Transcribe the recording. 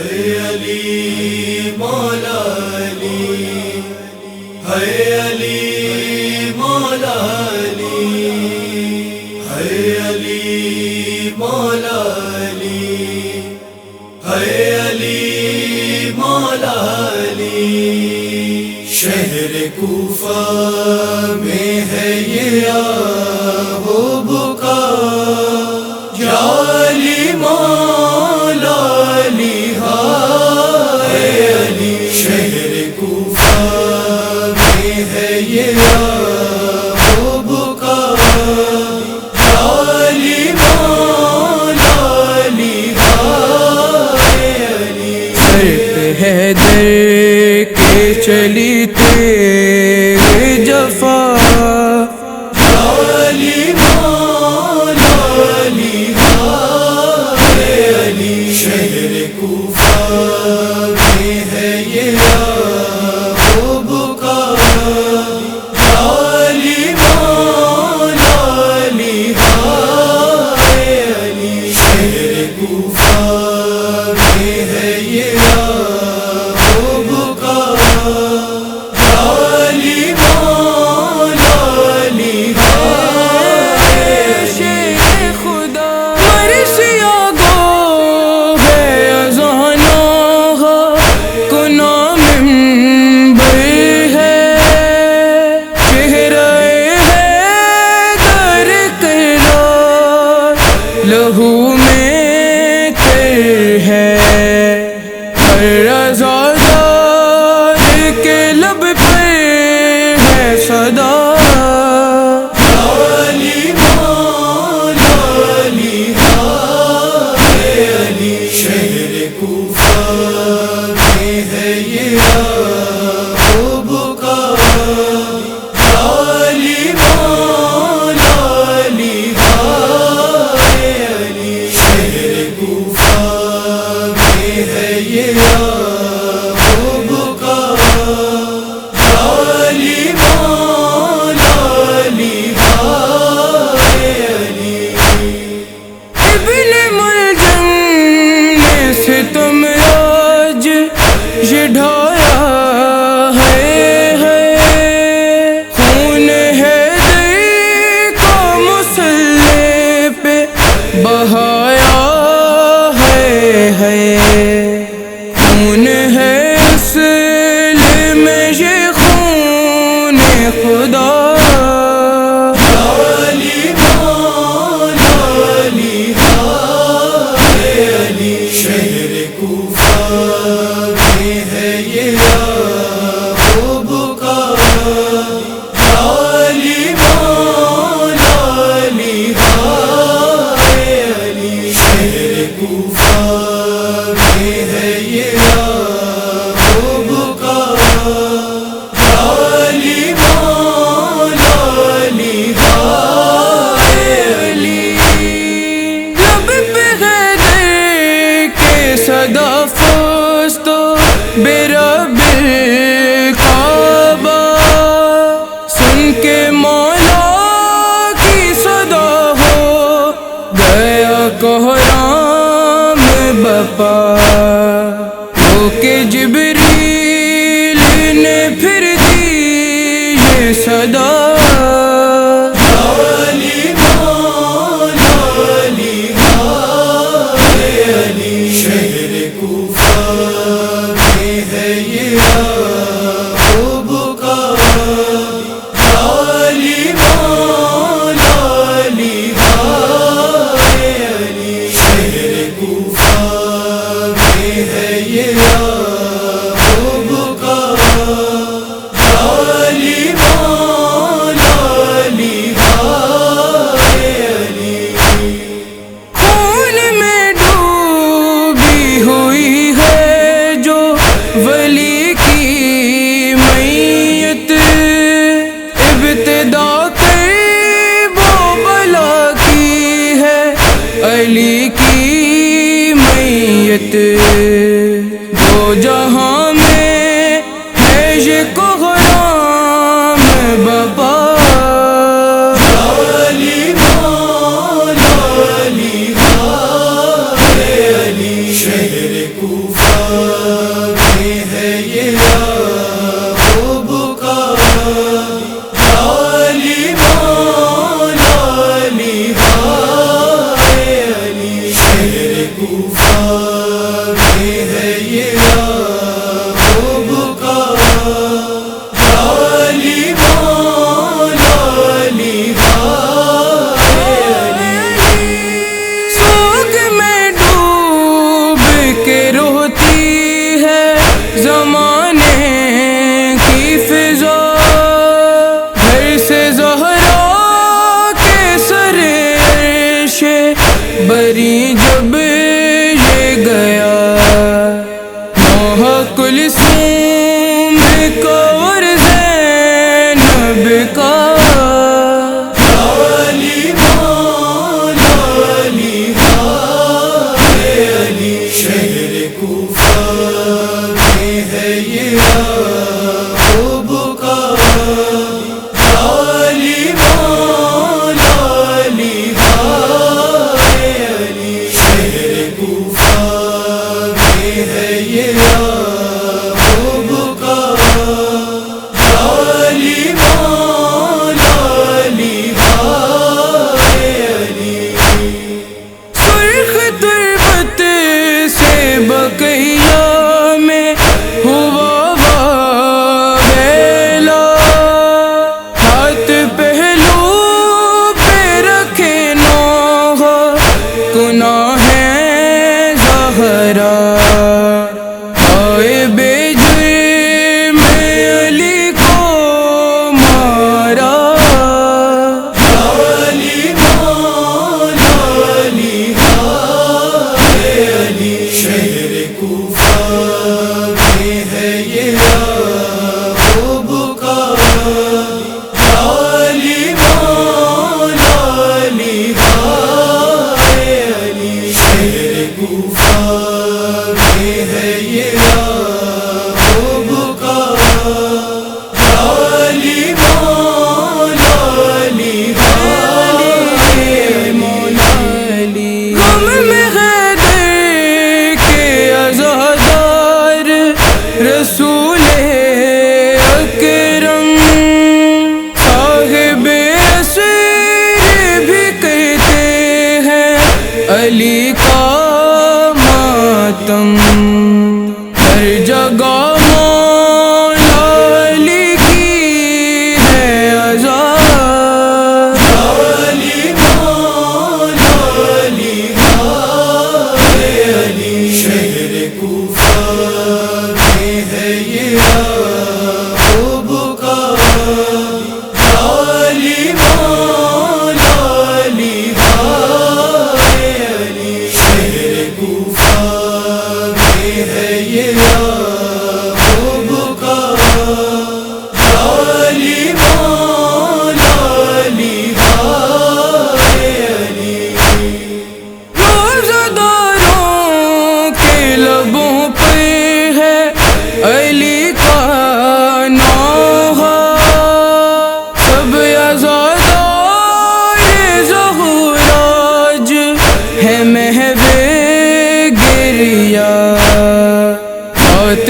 ہے علی مولا علی، ہے علی مولا علی، ہے علی مولا علی، ہے علی مولا علی۔ شہر کوفہ میں ہے یہ آہ و بکا، یا علی مولا علی ہے علی۔ شہر کوفہ میں ہے یہ آہ و بکا، یا علی مولا علی ہے علی۔ سر حیدر کے چلی تیرے جفا، یا علی مولا علی ہے علی۔ شہر کوفہ میں ہے یہ آہ و بکا، یا علی مولا علی ہے علی۔ شہر کوفہ میں ہے یہ آہ و بکا، یا علی مولا علی ہے شیر خدا ورشیا گو ہے ازانا کنا منبر ہے، چہرہ ہے در قرار لہو میں تر ہے، ہر رضادار کے لب پر ہے صدا، علی مولا علی ہے علی۔ شہر کوفہ میں ہے یہ آہ و بکا، یا علی مولا علی ہے علی۔ شہر کوفہ میں ہے یہ آہ و بکا، یا علی مولا علی ہے علی۔ ابن ملجم نے ستم آج یہ ڈھایا ہے، خون حیدر کا مسلح پہ بہایا ہے، خون ہے اصل میں یہ خون خدا، علی مولا علی ہے علی۔ شہر کوفہ میں ہے یہ آہ و بکا، یا علی مولا علی ہے علی۔ شہر کوفہ میں ہے یہ آہ و بکا، یا علی مولا علی ہے علی۔ لب پہ حیدر کے صدا فست برب الکعبہ، سن کے مولا کی صدا ہو گیا کوہرام بپا، ہو کے جبریل نے پھر دی یہ صدا، علی مولا علی ہے علی۔ شہر کوفہ میں ہے یہ آہ و بکا، یا علی مولا علی ہے علی۔ شہر کوفہ میں ہے یہ آہ و بکا، یا علی مولا علی ہے علی۔ خون میں ڈوبی ہوئی ہے جو ولی کی میت، ابتدا کرب و بلا کی ہے علی کی میت، دو جہاں میں ہے یہ کوہرام بپا، علی مولا علی ہے علی۔ شہر کوفہ کلثوم کا اور زینب کا علی مولا علی علی شہر کوفہ میں ہے یہ یعقوب کا علی مولا علی علی شہر کوفہ میں ہے یہ یعقوب کا علی مولا علی سرخ تربت سے بقیہ میں ہوا واویلا ہاتھ پہلو پہ رکھے نوح گناہ زہرا آئے بے جرم علی کو مارا علی مولا علی علی شہر کوفہ میں ہے یہ یعقوب کا علی مولا علی علی شہر کوفہ میں ہے یہ یعقوب کا علی مولا علی مولا علی غم میں حیدر کے عزادار رسول اکرم صاحب اسیر بھی کہتے ہیں علی کا ماتم ہر جگہ مولا علی کی ہے عزا علی مولا علی علی شہر کوفہ میں ہے یہ یعقوب کا علی مولا علی علی شہر کوفہ میں ہے یہ یعقوب کا علی مولا علی روزہ داروں کے لبوں پہ ہے علی کا نوحہ سب عزادار ظہوراج ہے محو گریہ بات